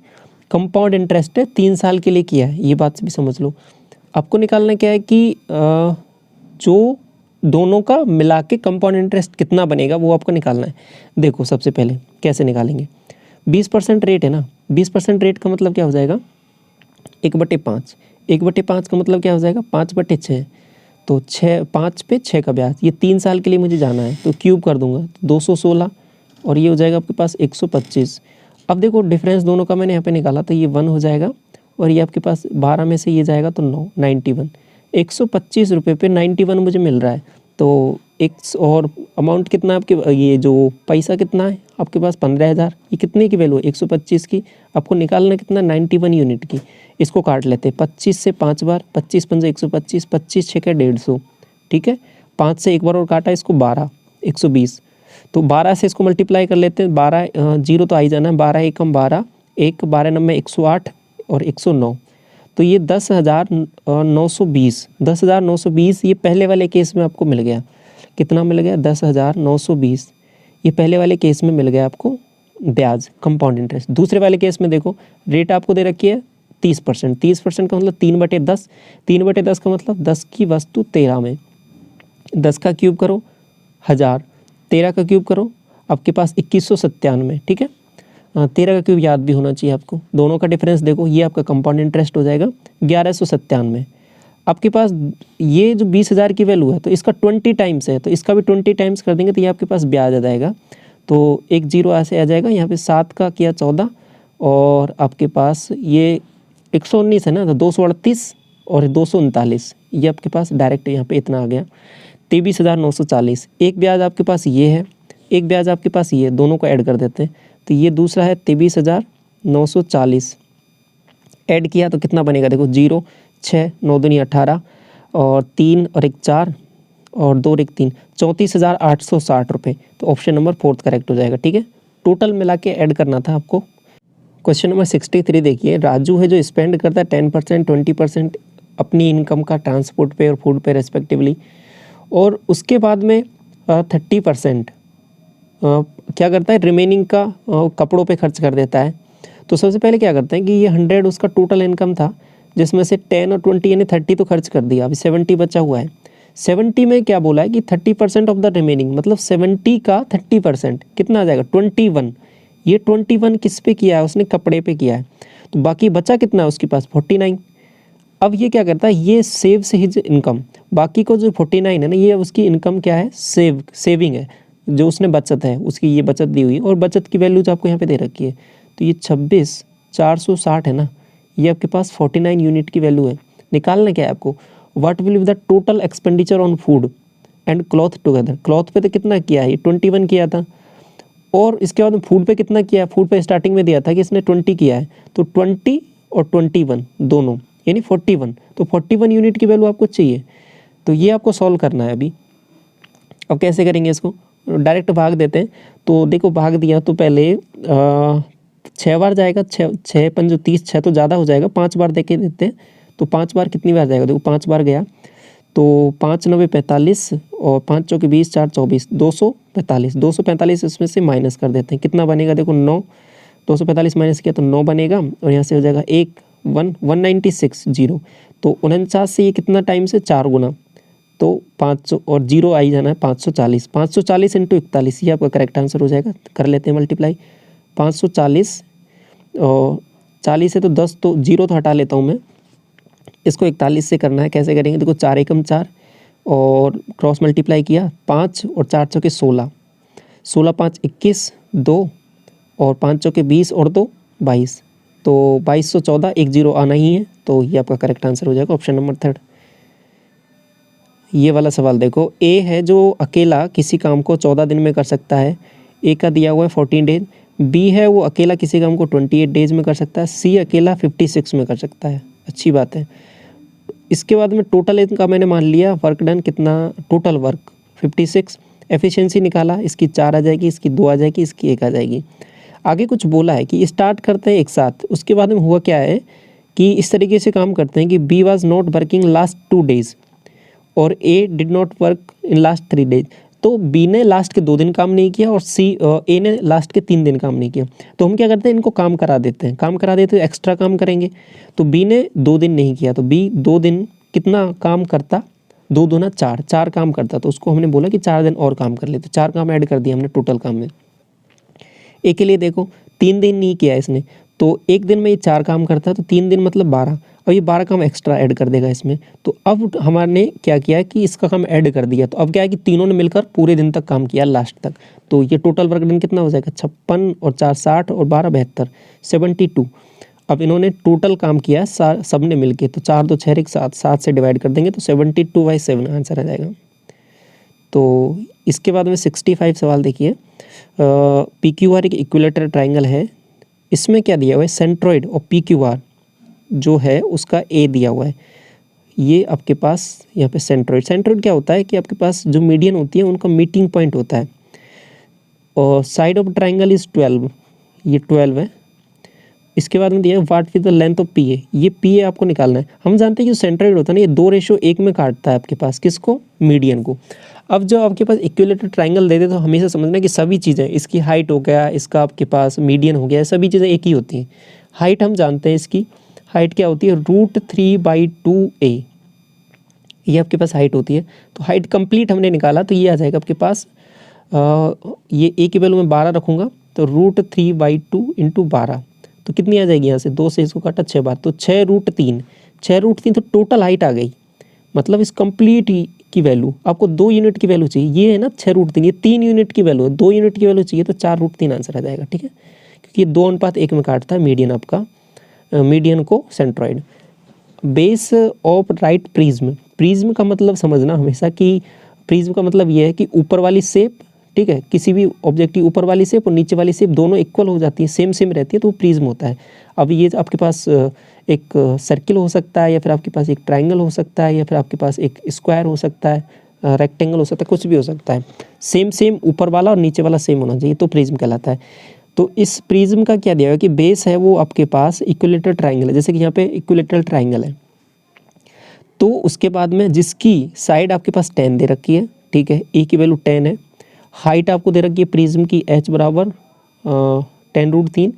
कंपाउंड इंटरेस्ट है, 3 साल के लिए किया है, ये बात भी समझ लो। आपको निकालना क्या है कि जो दोनों का मिला के कंपाउंड इंटरेस्ट कितना बनेगा वो आपको निकालना है। देखो सबसे पहले कैसे निकालेंगे, 20% रेट है ना, 20% रेट का मतलब क्या हो जाएगा 1/5, 1/5 का मतलब क्या हो जाएगा 5/6, तो 5 पे 6 का ब्याज। ये 3 साल के लिए मुझे जाना है तो क्यूब कर दूंगा तो 216, और ये हो जाएगा आपके पास 125। अब देखो डिफरेंस दोनों का मैंने यहाँ पे निकाला तो ये 1 हो जाएगा, और ये आपके पास 12 में से ये जाएगा तो 9, 91। 125 रुपये पे 91 मुझे मिल रहा है। तो एक और अमाउंट कितना है आपके, ये जो पैसा कितना है आपके पास 15,000। ये कितने की वैल्यू है 125 की, आपको निकालना कितना 91 यूनिट की। इसको काट लेते हैं 25 से 5 बार, 25 पंजे 125, 25 छः 150, ठीक है। 5 से एक बार और काटा इसको 12, 120। तो 12 से इसको मल्टीप्लाई कर लेते हैं, 12 जीरो तो आ ही जाना है, 12 एकम 12, 1 12 नंबर 108 और 109, तो ये 10,920, 10,920 ये पहले वाले केस में आपको मिल गया। कितना मिल गया 10,920, ये पहले वाले केस में मिल गया आपको ब्याज कंपाउंड इंटरेस्ट। दूसरे वाले केस में देखो रेट आपको दे रखी है 30%, 30% का मतलब 3/10, 3/10 का मतलब 10 की वस्तु 13 में, 10 का क्यूब करो 1000, 13 का क्यूब करो आपके पास 2197, ठीक है। 13 का क्यूब याद भी होना चाहिए आपको। दोनों का डिफरेंस देखो, ये आपका कंपाउंड इंटरेस्ट हो जाएगा 1197। आपके पास ये जो 20,000 की वैल्यू है तो इसका 20 टाइम्स है, तो इसका भी 20 टाइम्स कर देंगे तो ये आपके पास ब्याज आ जाएगा। तो 1 0 ऐसे आ जाएगा, यहाँ पे 7 का किया 14, और आपके पास ये 119 है ना, तो 238 और 239, ये आपके पास डायरेक्ट यहाँ पे इतना आ गया 23,940। एक ब्याज आपके पास ये है, एक ब्याज आपके पास ये, दोनों को ऐड कर देते हैं तो ये दूसरा है 23,940। ऐड किया तो कितना बनेगा देखो 0 6 9 दूनी 18 और 3 और 1 4 और 2 और 1 3, 34,860 रुपये। तो ऑप्शन नंबर 4 करेक्ट हो जाएगा, ठीक है। टोटल मिला के ऐड करना था आपको। क्वेश्चन नंबर 63 देखिए, राजू है जो स्पेंड करता है 10% 20% अपनी इनकम का ट्रांसपोर्ट पे और फूड पे रेस्पेक्टिवली, और उसके बाद में 30% क्या करता है रिमेनिंग का कपड़ों पे खर्च कर देता है। तो सबसे पहले क्या करते हैं कि ये 100 उसका टोटल इनकम था, जिसमें से 10 और 20 यानी 30 तो खर्च कर दिया, अभी 70 बचा हुआ है। 70 में क्या बोला है कि 30% ऑफ द रिमेनिंग, मतलब 70 का 30% कितना आ जाएगा 21। ये 21 किस पे किया है उसने, कपड़े पे किया है। तो बाकी बचा कितना है उसके पास 49। अब ये क्या करता है, ये सेव से हिज इनकम, बाकी को जो 49 है ना ये उसकी इनकम क्या है सेविंग है, जो उसने बचत है उसकी ये बचत दी हुई, और बचत की वैल्यू जो आपको यहाँ पे दे रखी है। तो ये 26,460 है ना, ये आपके पास 49 यूनिट की वैल्यू है। निकालना क्या है आपको, what will be the total expenditure on food and cloth together. Cloth पे तो कितना किया है, ये 21 किया था, और इसके बाद फूड पे कितना किया है, फूड पे स्टार्टिंग में दिया था कि इसने 20 किया है, तो 20 और 21 दोनों यानी 41, तो 41 यूनिट की वैल्यू आपको चाहिए। तो ये आपको सॉल्व करना है अभी। अब कैसे करेंगे इसको, डायरेक्ट भाग देते हैं। तो देखो भाग दिया तो पहले 6 बार जाएगा, 6 पंजो 30, 6 तो ज़्यादा हो जाएगा, 5 बार देके देते हैं। तो 5 बार कितनी बार जाएगा, देखो 5 बार गया तो 5 9 45 और 5 चौके 20 4 24, 245, 245 इसमें से माइनस कर देते हैं, कितना बनेगा देखो 9, 245 माइनस किया तो 9 बनेगा, और यहाँ से हो जाएगा 1 1 196 0, तो 49 से ये कितना टाइम से 4 गुना, तो 500 और 0 आई जाना है 540, 540 इंटू 41, ये आपका करेक्ट आंसर हो जाएगा। कर लेते हैं मल्टीप्लाई, 540 और 40 है तो 10, तो 0 तो हटा लेता हूँ मैं, इसको 41 से करना है। कैसे करेंगे, देखो 4 एकम 4 और क्रॉस मल्टीप्लाई किया 5 और 4 चौके 16, 16 5 21, 2 और 5 चौके 20 और 2 22, तो 2214, 1 0 आना ही है, तो ये आपका करेक्ट आंसर हो जाएगा ऑप्शन नंबर 3। ये वाला सवाल देखो, ए है जो अकेला किसी काम को 14 दिन में कर सकता है, ए का दिया हुआ है 14 डेज, बी है वो अकेला किसी काम को 28 डेज में कर सकता है, सी अकेला 56 में कर सकता है। अच्छी बात है। इसके बाद में टोटल इनका मैंने मान लिया वर्क डन कितना, टोटल वर्क 56, एफिशिएंसी निकाला, इसकी 4 आ जाएगी, इसकी 2 आ जाएगी, इसकी 1 आ जाएगी। आगे कुछ बोला है कि स्टार्ट करते हैं एक साथ, उसके बाद में हुआ क्या है कि इस तरीके से काम करते हैं कि B was not working last 2 days और A did not work in last 3 days. तो बी ने लास्ट के 2 दिन काम नहीं किया और ए ने लास्ट के 3 दिन काम नहीं किया, तो हम क्या करते हैं, इनको काम करा देते हैं, काम करा देते हैं, एक्स्ट्रा काम करेंगे। तो बी ने 2 दिन नहीं किया, तो बी 2 दिन कितना काम करता, 2 दूना 4, 4 काम करता, तो उसको हमने बोला कि 4 दिन और काम कर ले, तो 4 काम ऐड कर दिया हमने टोटल काम में। ए के लिए देखो 3 दिन नहीं किया इसने, तो एक दिन में ये 4 काम करता है, तो 3 दिन मतलब 12, और ये 12 काम एक्स्ट्रा ऐड कर देगा इसमें। तो अब हमारे क्या किया कि इसका काम ऐड कर दिया, तो अब क्या है कि तीनों ने मिलकर पूरे दिन तक काम किया लास्ट तक, तो ये टोटल वर्क डन कितना हो जाएगा, 56 और 4 60 और 12 72, 72। अब इन्होंने टोटल काम किया सब ने मिलके, तो 4 2 6 1 7, 7 से डिवाइड कर देंगे तो 72/7 आंसर आ जाएगा। तो इसके बाद में 65 सवाल देखिए, पी क्यू आर एक इक्विलेटरल ट्राइंगल है, इसमें क्या दिया हुआ है, सेंट्रोइड और पी क्यू आर जो है उसका ए दिया हुआ है। ये आपके पास यहाँ पे सेंट्रोइड क्या होता है कि आपके पास जो मीडियन होती है उनका मीटिंग पॉइंट होता है, और साइड ऑफ ट्राइंगल इज़ 12, ये 12 है। इसके बाद में दिया है what with the length of P A, ये पी ए आपको निकालना है। हम जानते हैं कि सेंट्रोइड होता है ना, ये 2:1 में काटता है आपके पास, किसको, मीडियन को। अब जो आपके पास इक्विलेटरल ट्राइंगल दे दे तो हमेशा समझना कि सभी चीज़ें, इसकी हाइट हो गया, इसका आपके पास मीडियन हो गया, सभी चीज़ें एक ही होती हैं। हाइट हम जानते हैं, इसकी हाइट क्या होती है, √3/2a, ये आपके पास हाइट होती है। तो हाइट कंप्लीट हमने निकाला, तो ये आ जाएगा आपके पास, ये ए की वैल्यू में 12 रखूँगा, तो √3/2 × 12, तो कितनी आ जाएगी, यहाँ से 2 से इसको काटा 6 बार, तो 6√3, 6√3, तो टोटल हाइट आ गई। मतलब इस कंप्लीट की वैल्यू आपको 2 यूनिट की वैल्यू चाहिए, ये है ना 6√3, ये 3 यूनिट की वैल्यू है, 2 यूनिट की वैल्यू चाहिए, तो 4√3 आंसर आ जाएगा। ठीक है, क्योंकि ये 2:1 में काटता है मीडियन आपका, मीडियन को centroid. Base of right prism का मतलब समझना हमेशा कि प्रिज्म का मतलब ये है कि ऊपर वाली शेप, ठीक है, किसी भी ऑब्जेक्ट की ऊपर वाली शेप और नीचे वाली शेप दोनों इक्वल हो जाती है, सेम रहती है, तो वो प्रिज्म होता है। अब ये आपके पास एक सर्किल हो सकता है, या फिर आपके पास एक ट्राइंगल हो सकता है, या फिर आपके पास एक स्क्वायर हो सकता है, रेक्टेंगल हो सकता है, कुछ भी हो सकता है, सेम ऊपर वाला और नीचे वाला सेम होना चाहिए, तो प्रिज्म कहलाता है। तो इस प्रिज्म का क्या दिया है कि बेस है वो आपके पास इक्विलेटरल ट्राइंगल है, जैसे कि यहाँ पे इक्विलेटरल ट्राइंगल है, तो उसके बाद में जिसकी साइड आपके पास 10 दे रखी है, ठीक है, ए की वैल्यू 10 है, हाइट आपको दे रखी है प्रिज्म की h बराबर 10√3,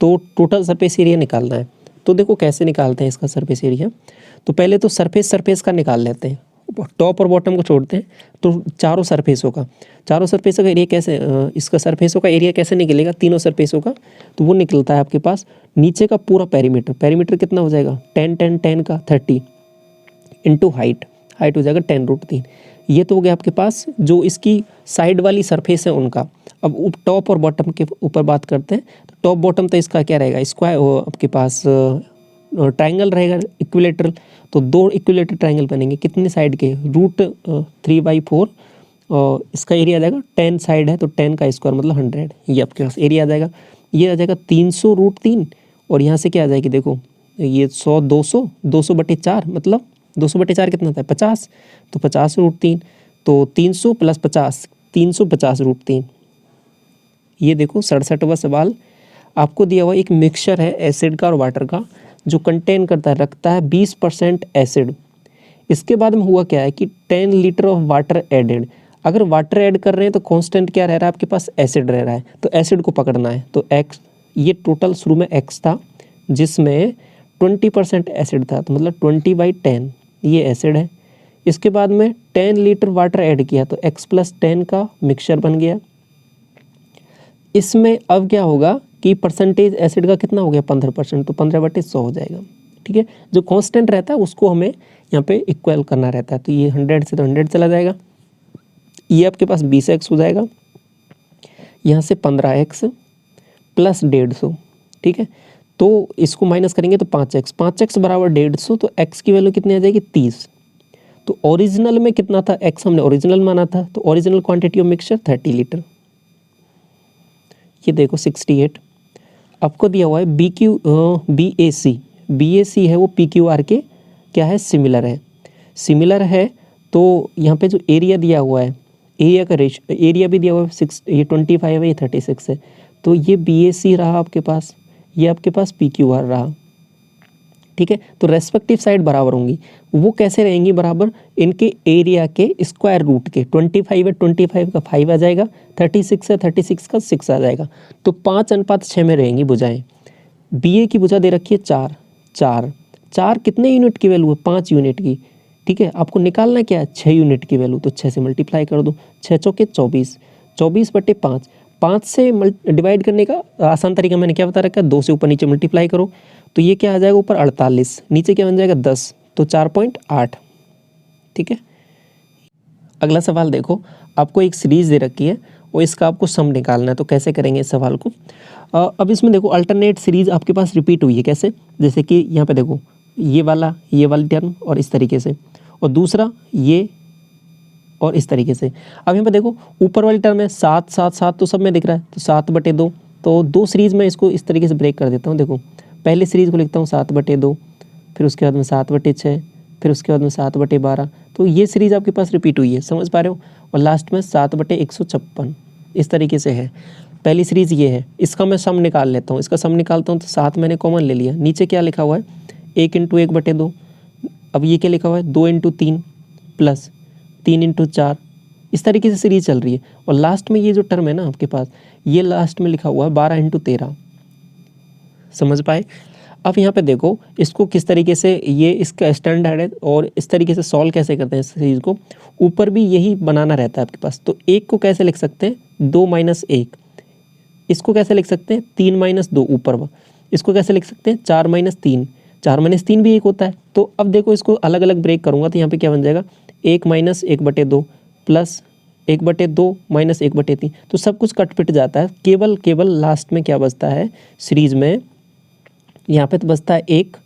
तो टोटल सरफेस एरिया निकालना है। तो देखो कैसे निकालते हैं इसका सरफेस एरिया, तो पहले तो सरफेस का निकाल लेते हैं, टॉप और बॉटम को छोड़ते हैं, तो चारों सरफेसों का एरिया कैसे, इसका सरफेसों का एरिया कैसे निकलेगा, तीनों सरफेसों का, तो वो निकलता है आपके पास नीचे का पूरा पेरीमीटर कितना हो जाएगा, 10 का 30 इंटू हाइट हो जाएगा 10√3। ये तो हो गया आपके पास जो इसकी साइड वाली सरफेस है उनका। अब टॉप और बॉटम के ऊपर बात करते हैं, तो टॉप बॉटम तो इसका क्या रहेगा, स्क्वायर आपके पास ट्राइंगल रहेगा इक्विलेटरल, तो 2 इक्विलेटरल ट्राइंगल बनेंगे, कितने साइड के, √3/4, और इसका एरिया आ जाएगा 10 साइड है तो 10 का स्क्वायर मतलब 100, ये आपके पास एरिया आ जाएगा। ये आ जाएगा 300√3, और यहाँ से क्या आ जाएगी, देखो ये 100 200/4 मतलब 200/4 कितना था, 50, तो 50√3, तो 300 + 50 350√3। ये देखो 67वां सवाल, आपको दिया हुआ एक मिक्सचर है एसिड का और वाटर का, जो कंटेन रखता है 20% एसिड। इसके बाद में हुआ क्या है कि 10 लीटर ऑफ वाटर एडेड, अगर वाटर ऐड कर रहे हैं तो कांस्टेंट क्या रह रहा है आपके पास, एसिड रह रहा है, तो एसिड को पकड़ना है। तो x, ये टोटल शुरू में x था, जिसमें 20% एसिड था, तो मतलब 20/10 ये एसिड है। इसके बाद में 10 लीटर वाटर ऐड किया तो x + 10 का मिक्सचर बन गया। इसमें अब क्या होगा कि परसेंटेज एसिड का कितना हो गया 15%, तो 15/100 हो जाएगा। ठीक है, जो कांस्टेंट रहता है उसको हमें यहाँ पे इक्वल करना रहता है, तो ये 100 से तो 100 चला जाएगा, ये आपके पास 20x हो जाएगा, यहाँ से 15x + 150। ठीक है, तो इसको माइनस करेंगे तो 5x, 5x बराबर 150, तो x की वैल्यू कितनी आ जाएगी 30। तो ओरिजिनल में कितना था, x हमने ओरिजिनल माना था, तो original quantity of mixture 30 litre. ये देखो 68। आपको दिया हुआ है BAC है वो PQR के क्या है, सिमिलर है। सिमिलर है तो यहाँ पे जो एरिया दिया हुआ है, एरिया का एरिया भी दिया हुआ है 6, ये 25 है, ये 36 है, तो ये BAC रहा आपके पास, ये आपके पास PQR रहा। ठीक है, तो रेस्पेक्टिव साइड बराबर होंगी। वो कैसे रहेंगी बराबर, इनके एरिया के स्क्वायर रूट के। 25 है 25 का 5 आ जाएगा, 36 है 36 का 6 आ जाएगा, तो 5:6 में रहेंगी भुजाएं। BA की भुजा दे रखी है 4, 4, 4 कितने यूनिट की वैल्यू है, 5 यूनिट की। ठीक है, आपको निकालना क्या है, 6 यूनिट की वैल्यू, तो 6 से मल्टीप्लाई कर दो, 6 चौके 24, 24/5, 5 से डिवाइड करने का आसान तरीका मैंने क्या बता रखा है, 2 से ऊपर नीचे मल्टीप्लाई करो, तो ये क्या आ जाएगा ऊपर 48, नीचे क्या बन जाएगा 10, तो 4.8। ठीक है, अगला सवाल देखो, आपको एक सीरीज दे रखी है और इसका आपको सम निकालना है, तो कैसे करेंगे इस सवाल को। अब इसमें देखो अल्टरनेट सीरीज आपके पास रिपीट हुई है, कैसे, जैसे कि यहाँ पे देखो ये वाली टर्म और इस तरीके से, और दूसरा ये और इस तरीके से। अब यहाँ पे देखो ऊपर वाली टर्म है 7 7 7, तो सब में दिख रहा है, तो 7/2, तो 2 सीरीज़ में इसको इस तरीके से ब्रेक कर देता हूँ। देखो पहले सीरीज़ को लिखता हूँ 7/2, फिर उसके बाद में 7/6, फिर उसके बाद में 7/12, तो ये सीरीज़ आपके पास रिपीट हुई है, समझ पा रहे हो। और लास्ट में 7/156 इस तरीके से है। पहली सीरीज़ ये है, इसका मैं सम निकाल लेता हूँ, इसका सम निकालता हूँ तो 7 मैंने कॉमन ले लिया, नीचे क्या लिखा हुआ है 1 × 1/2, अब ये क्या लिखा हुआ है 2 × 3 + 3 × 4, इस तरीके से सीरीज चल रही है। और लास्ट में ये जो टर्म है ना आपके पास, ये लास्ट में लिखा हुआ है 12 × 13, समझ पाए। अब यहाँ पे देखो इसको किस तरीके से, ये इसका स्टैंडर्ड है और इस तरीके से सॉल्व कैसे करते हैं इस सीरीज को, ऊपर भी यही बनाना रहता है आपके पास। तो 1 को कैसे लिख सकते हैं 2 - 1, इसको कैसे लिख सकते हैं 3 - 2 ऊपर, इसको कैसे लिख सकते हैं 4 - 3, 4 - 3 भी 1 होता है। तो अब देखो इसको अलग अलग ब्रेक करूँगा तो यहाँ पे क्या बन जाएगा 1 - 1/2 + 1/2 - 1/3, तो सब कुछ कट पिट जाता है। केवल लास्ट में क्या बचता है सीरीज में, यहाँ पे तो बचता है 1,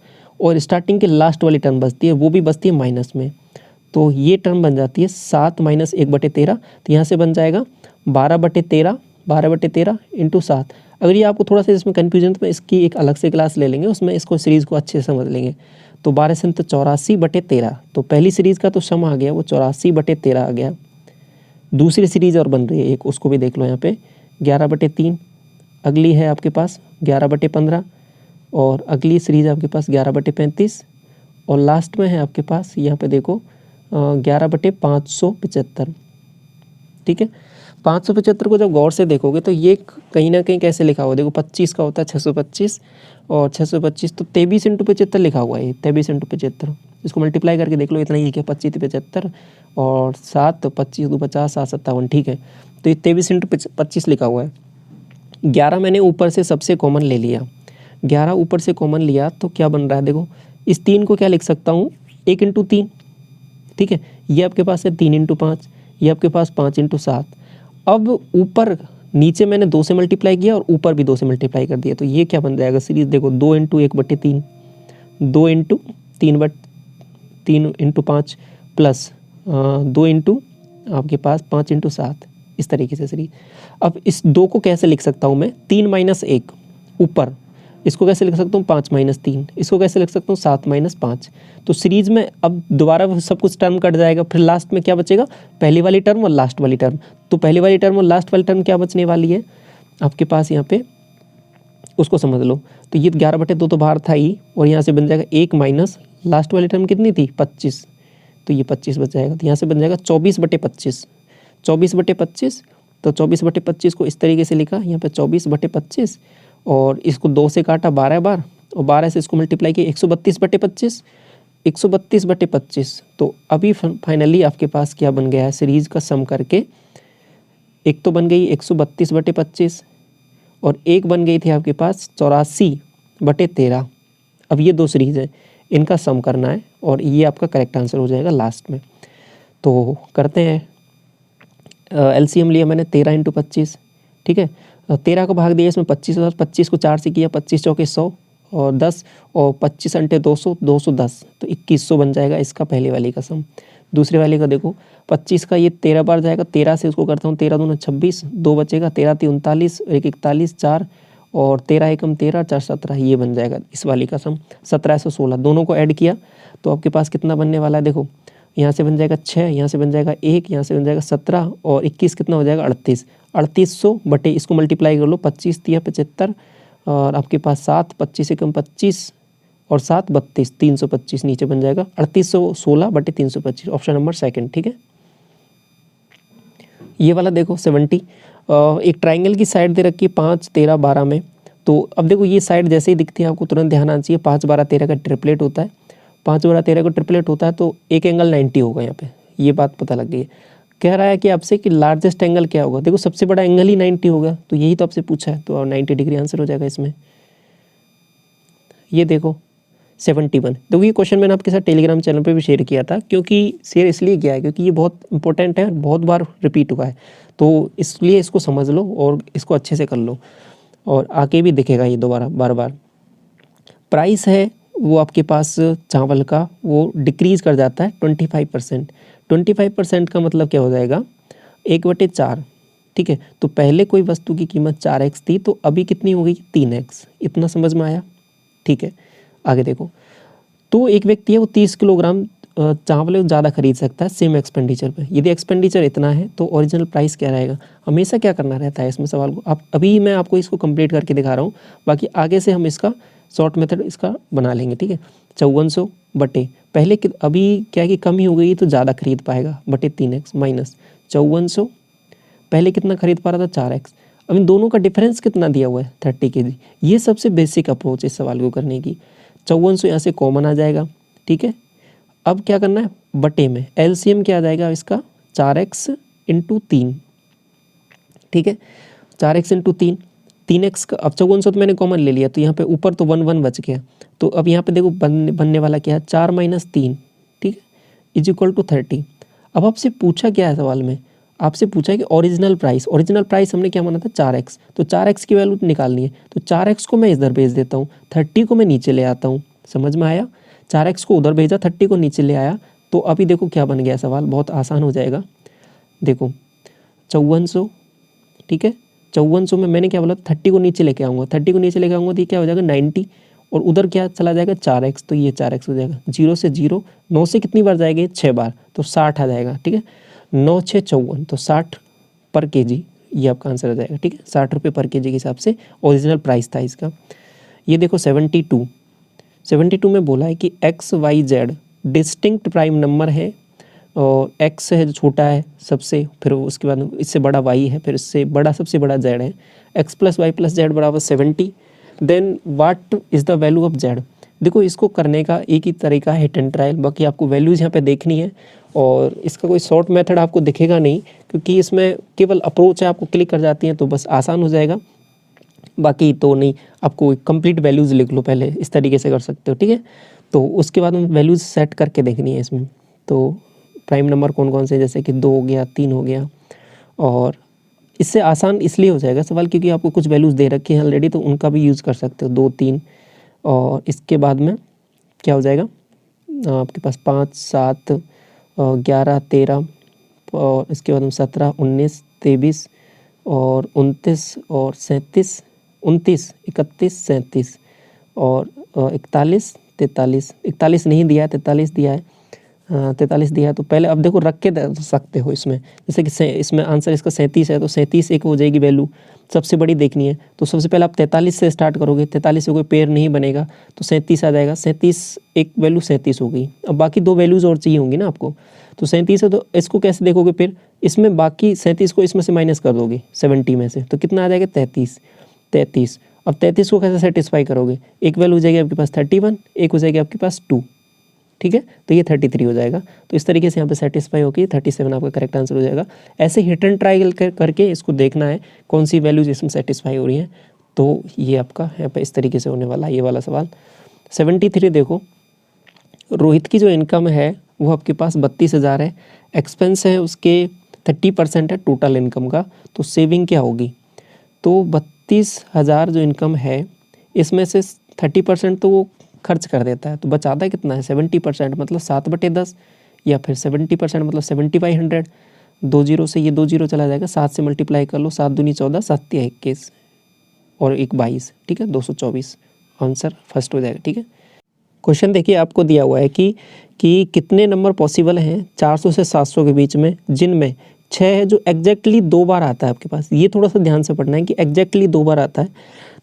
और स्टार्टिंग के लास्ट वाली टर्म बचती है, वो भी बचती है माइनस में, तो ये टर्म बन जाती है 7 - 1/13, तो यहाँ से बन जाएगा 12/13 × 7। अगर ये आपको थोड़ा सा इसमें कन्फ्यूजन, तो इसकी एक अलग से क्लास ले लेंगे, उसमें इसको सीरीज़ को अच्छे से समझ लेंगे। तो 12 से 84/13, तो पहली सीरीज़ का तो सम आ गया वो 84/13 आ गया। दूसरी सीरीज़ और बन रही है एक, उसको भी देख लो यहाँ पे 11/3, अगली है आपके पास 11/15, और अगली सीरीज़ आपके पास 11/35, और लास्ट में है आपके पास यहाँ पे देखो 11/575। ठीक है, 575 को जब गौर से देखोगे तो ये कहीं ना कहीं कैसे लिखा हुआ, देखो 25 का होता है 625, और 625 तो 23 × 75 लिखा हुआ है, 23 × 75, इसको मल्टीप्लाई करके देख लो, इतना ही क्या 25 × 75 और 7 25 2 50 7 57, ठीक है। तो ये 23 × 25 लिखा हुआ है। 11 मैंने ऊपर से सबसे कॉमन ले लिया, 11 ऊपर से कॉमन लिया तो क्या बन रहा है, देखो इस 3 को क्या लिख सकता हूँ 1 × 3, ठीक है, ये आपके पास है 3 × 5, ये आपके पास 5 × 7। अब ऊपर नीचे मैंने 2 से मल्टीप्लाई किया और ऊपर भी 2 से मल्टीप्लाई कर दिया, तो ये क्या बन जाएगा सीरीज़, देखो 2 × 1/3, 2 × 3 × 5 प्लस 2 × आपके पास 5 × 7, इस तरीके से सीरीज। अब इस 2 को कैसे लिख सकता हूँ मैं 3 - 1 ऊपर, इसको कैसे लिख सकता हूँ 5 - 3, इसको कैसे लिख सकता हूँ 7 - 5। तो सीरीज़ में अब दोबारा सब कुछ टर्म कट जाएगा, फिर लास्ट में क्या बचेगा, पहली वाली टर्म और लास्ट वाली टर्म। तो पहली वाली टर्म और लास्ट वाली टर्म क्या बचने वाली है आपके पास यहाँ पे, उसको समझ लो। तो ये 11/2 तो बाहर था ही, और यहाँ से बन जाएगा 1 माइनस लास्ट वाली टर्म कितनी थी 25, तो ये 25 बच जाएगा, तो यहाँ से बन जाएगा 24/25, 24/25। तो 24/25 को इस तरीके से लिखा यहाँ पे 24/25, और इसको 2 से काटा 12 बार, और 12 से इसको मल्टीप्लाई किया 132/25, 132/25। तो अभी फाइनली आपके पास क्या बन गया है, सीरीज का सम करके एक तो बन गई 132/25 और एक बन गई थी आपके पास 84/13। अब ये दो सीरीज है, इनका सम करना है और ये आपका करेक्ट आंसर हो जाएगा लास्ट में। तो करते हैं, एलसीएम लिया मैंने 13 × 25, ठीक है। 13 को भाग दिया इसमें 25 और 25 को 4 से किया, 25 चौके 100 और 10 और 25 × 200, 210, तो 2100 बन जाएगा इसका पहले वाले का सम। दूसरे वाले का देखो 25 का ये 13 बार जाएगा, 13 से उसको करता हूँ 13 दूना 26, 2 बचेगा, 13 3 39, 1 41, 4 और 13 एकम 13, 4 17, ये बन जाएगा इस वाली का सम 1716। दोनों को ऐड किया तो आपके पास कितना बनने वाला है, देखो यहाँ से बन जाएगा 6, यहाँ से बन जाएगा 1, यहाँ से बन जाएगा 17 और 21 कितना हो जाएगा 38, 3800 बटे इसको मल्टीप्लाई कर लो 25 × 75 और आपके पास 7, 25 एकम 25 और 7 32, 325 नीचे बन जाएगा 3816/325, ऑप्शन नंबर सेकंड, ठीक है। ये वाला देखो 70, एक ट्राइंगल की साइड दे रखी है 5, 13, 12 में। तो अब देखो ये साइड जैसे ही दिखती है आपको तुरंत ध्यान आना चाहिए, 5, 12, 13 का ट्रिपलेट होता है, 5, 12, 13 का ट्रिपलेट होता है तो एक एंगल 90 होगा यहाँ पे, ये बात पता लग गई है। कह रहा है कि आपसे कि लार्जेस्ट एंगल क्या होगा, देखो सबसे बड़ा एंगल ही 90 होगा, तो यही तो आपसे पूछा है, तो 90 डिग्री आंसर हो जाएगा इसमें। ये देखो 71, तो ये क्वेश्चन मैंने आपके साथ टेलीग्राम चैनल पे भी शेयर किया था, क्योंकि शेयर इसलिए किया है क्योंकि ये बहुत इंपॉर्टेंट है, बहुत बार रिपीट हुआ है, तो इसलिए इसको समझ लो और इसको अच्छे से कर लो और आके भी दिखेगा ये दोबारा बार बार। प्राइस है वो आपके पास चावल का वो डिक्रीज़ कर जाता है 25%। 25% का मतलब क्या हो जाएगा 1/4, ठीक है। तो पहले कोई वस्तु की कीमत 4x थी तो अभी कितनी हो गई 3x, इतना समझ में आया, ठीक है। आगे देखो, तो एक व्यक्ति है वो 30 किलोग्राम चावल ज़्यादा खरीद सकता है सेम एक्सपेंडिचर पे। यदि एक्सपेंडिचर इतना है तो ओरिजिनल प्राइस क्या रहेगा, हमेशा क्या करना रहता है इसमें सवाल को, आप अभी मैं आपको इसको कंप्लीट करके दिखा रहा हूँ, बाकी आगे से हम इसका शॉर्ट मेथड इसका बना लेंगे, ठीक है। 5400 बटे पहले अभी क्या है कि कम ही हो गई तो ज़्यादा खरीद पाएगा बटे 3x माइनस 5400, पहले कितना खरीद पा रहा था 4x, अब इन दोनों का डिफरेंस कितना दिया हुआ है 30 kg। ये सबसे बेसिक अप्रोच है इस सवाल को करने की। 5400 यहाँ से कॉमन आ जाएगा, ठीक है। अब क्या करना है बटे में, एलसीएम क्या आ जाएगा इसका 4x × 3, ठीक है। 4x × 3, 3x का, अब 5400 तो मैंने कॉमन ले लिया तो यहाँ पे ऊपर तो 1 1 बच गया, तो अब यहाँ पे देखो बनने वाला क्या है 4 - 3, ठीक है, = 30। अब आपसे पूछा क्या है सवाल में, आपसे पूछा है कि ओरिजिनल प्राइस हमने क्या माना था 4x, तो 4x की वैल्यू निकालनी है, तो 4x को मैं इधर भेज देता हूँ, 30 को मैं नीचे ले आता हूँ, समझ में आया। 4x को उधर भेजा, 30 को नीचे ले आया, तो अभी देखो क्या बन गया सवाल, बहुत आसान हो जाएगा। देखो 5400, ठीक है, 5400 में मैंने क्या बोला 30 को नीचे लेके आऊँगा, 30 को नीचे लेके आऊँगा तो ये क्या हो जाएगा 90 और उधर क्या चला जाएगा 4x, तो ये 4x हो जाएगा। 0 से 0, 9 से कितनी बार जाएगी 6 बार, तो 60 आ जाएगा, ठीक है। 9 6 54, तो 60 पर kg ये आपका आंसर आ जाएगा, ठीक है। 60 रुपये पर kg के हिसाब से ओरिजिनल प्राइस था इसका। ये देखो 72 में बोला है कि XYZ डिस्टिंक्ट प्राइम नंबर है और x है जो छोटा है सबसे, फिर उसके बाद इससे बड़ा y है, फिर इससे बड़ा सबसे बड़ा z है, x + y + z = 70, then what is the value of z। देखो इसको करने का एक ही तरीका है, हिट एंड ट्रायल, बाकी आपको वैल्यूज़ यहाँ पे देखनी है और इसका कोई शॉर्ट मेथड आपको दिखेगा नहीं, क्योंकि इसमें केवल अप्रोच है, आपको क्लिक कर जाती हैं तो बस आसान हो जाएगा, बाकी तो नहीं। आपको कंप्लीट वैल्यूज़ लिख लो पहले, इस तरीके से कर सकते हो, ठीक है। तो उसके बाद में वैल्यूज़ सेट करके देखनी है इसमें। तो प्राइम नंबर कौन कौन से, जैसे कि 2 हो गया, 3 हो गया, और इससे आसान इसलिए हो जाएगा सवाल क्योंकि आपको कुछ वैल्यूज़ दे रखी हैं ऑलरेडी, तो उनका भी यूज़ कर सकते हो 2 3, और इसके बाद में क्या हो जाएगा आपके पास 5 7 11 13 और इसके बाद में 17 19 23 और 29 और 37 29 31 37 और 41 43, 41 नहीं दिया है, 43 दिया है, 43 दिया है। तो पहले अब देखो रख के दे सकते हो इसमें, जैसे कि इसमें आंसर इसका 37 है तो 37 एक हो जाएगी वैल्यू, सबसे बड़ी देखनी है तो सबसे पहले आप 43 से स्टार्ट करोगे, 43 से कोई पेयर नहीं बनेगा तो 37 आ जाएगा, 37 एक वैल्यू 37 हो गई। अब बाकी 2 वैल्यूज़ और चाहिए होंगी ना आपको, तो 37 है तो इसको कैसे देखोगे, फिर इसमें बाकी 37 को इसमें से माइनस कर दोगे 70 में से, तो कितना आ जाएगा 33। 33। अब 33 को कैसे सेटिस्फाई करोगे, एक वैल्यू हो जाएगी आपके पास 31, एक हो जाएगी आपके पास 2, ठीक है, तो ये 33 हो जाएगा। तो इस तरीके से यहाँ पे सेटिस्फाई होगी, 37 आपका करेक्ट आंसर हो जाएगा। ऐसे हिट एंड ट्राई करके इसको देखना है कौन सी वैल्यूज इसमें सेटिस्फाई हो रही हैं। तो ये आपका यहाँ पे इस तरीके से होने वाला है ये वाला सवाल। 73 देखो, रोहित की जो इनकम है वो आपके पास 32,000 है, एक्सपेंस है उसके 30% है टोटल इनकम का, तो सेविंग क्या होगी। तो 32,000 जो इनकम है इसमें से 30% तो वो खर्च कर देता है, तो बचाता कितना है 70%, मतलब 7/10, या फिर 70% मतलब 7500। 2 जीरो से ये 2 जीरो चला जाएगा, 7 से मल्टीप्लाई कर लो, 7 दूनी 14, 7 तिया 21 और 1 22, ठीक है, 224 आंसर फर्स्ट हो जाएगा, ठीक है। क्वेश्चन देखिए आपको दिया हुआ है कि कितने नंबर पॉसिबल हैं 400 से 700 के बीच में, जिनमें 6 है जो एग्जैक्टली 2 बार आता है आपके पास। ये थोड़ा सा ध्यान से पढ़ना है कि एग्जैक्टली 2 बार आता है।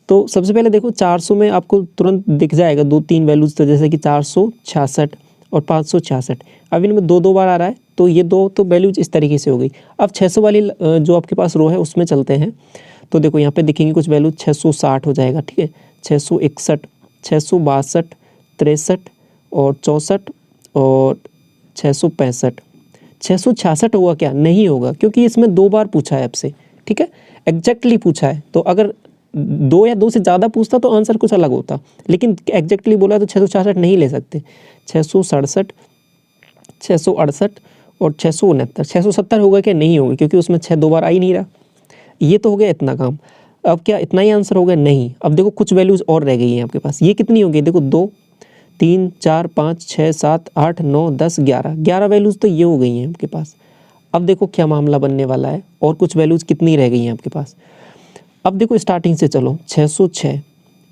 तो सबसे पहले देखो 400 में आपको तुरंत दिख जाएगा 2-3 वैल्यूज, तो जैसे कि 466 और 566। अब इनमें 2-2 बार आ रहा है, तो ये 2 तो वैल्यूज इस तरीके से हो गई। अब 600 वाली जो आपके पास रो है उसमें चलते हैं। तो देखो यहाँ पे दिखेंगे कुछ वैल्यूज, 660 हो जाएगा, ठीक है, 661, 662, 63 और 64 और 665। 666 होगा क्या, नहीं होगा, क्योंकि इसमें 2 बार पूछा है आपसे, ठीक है, एग्जैक्टली पूछा है। तो अगर 2 या 2 से ज़्यादा पूछता तो आंसर कुछ अलग होता, लेकिन एग्जैक्टली बोला तो 666 नहीं ले सकते। 667, 668 और 669। 670 होगा क्या, नहीं होगा, क्योंकि उसमें 6 2 बार आ ही नहीं रहा। ये तो हो गया इतना काम। अब क्या इतना ही आंसर होगा, नहीं। अब देखो कुछ वैल्यूज़ और रह गई हैं आपके पास, ये कितनी होगी, देखो 2, 3, 4, 5, 6, 7, 8, 9, 10, 11 वैल्यूज़ तो ये हो गई हैं आपके पास। अब देखो क्या मामला बनने वाला है, और कुछ वैल्यूज़ कितनी रह गई हैं आपके पास। अब देखो स्टार्टिंग से चलो, 606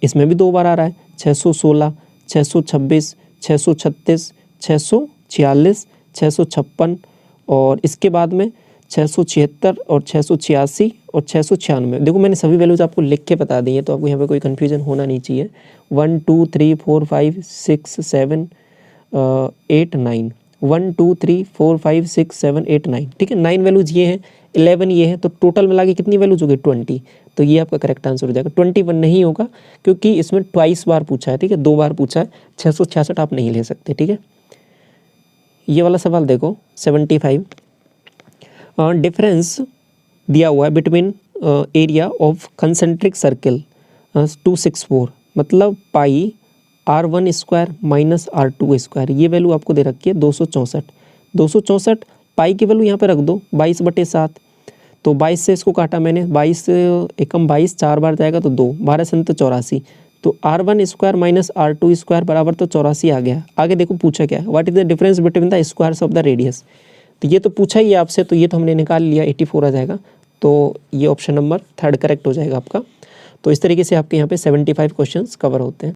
इसमें भी 2 बार आ रहा है, 616, 626, 636, 646, 656 और इसके बाद में 676 और 686 और 696। देखो मैंने सभी वैल्यूज आपको लिख के बता दी है, तो आपको यहाँ पे कोई कन्फ्यूजन होना नहीं चाहिए। 1 2 3 4 5 6 7 8 9, 1 2 3 4 5 6 7 8 9, ठीक है, 9 वैल्यूज ये हैं, 11 ये है, तो टोटल मिला के कितनी वैल्यूज हो गई 20। तो ये आपका करेक्ट आंसर हो जाएगा। 21 नहीं होगा, क्योंकि इसमें ट्वाइस बार पूछा है, ठीक है, 2 बार पूछा है। 666 आप नहीं ले सकते, ठीक है। ये वाला सवाल देखो 75, डिफरेंस दिया हुआ है between area of concentric circle 264, मतलब पाई R1 square minus R2 square, ये वैल्यू आपको दे रखी है 264। 264 पाई की वैल्यू यहाँ पे रख दो 22/7, तो 22 से इसको काटा मैंने, 22 एकम 22, 4 बार जाएगा तो 2, 12 से 84, तो R1 square minus R2 square बराबर तो 84 आ गया। आगे देखो पूछा क्या है, what is the difference between the squares of the radius, तो ये तो पूछा ही है आपसे, तो ये तो हमने निकाल लिया, 84 आ जाएगा। तो ये ऑप्शन नंबर 3 करेक्ट हो जाएगा आपका। तो इस तरीके से आपके यहाँ पे 75 क्वेश्चंस कवर होते हैं।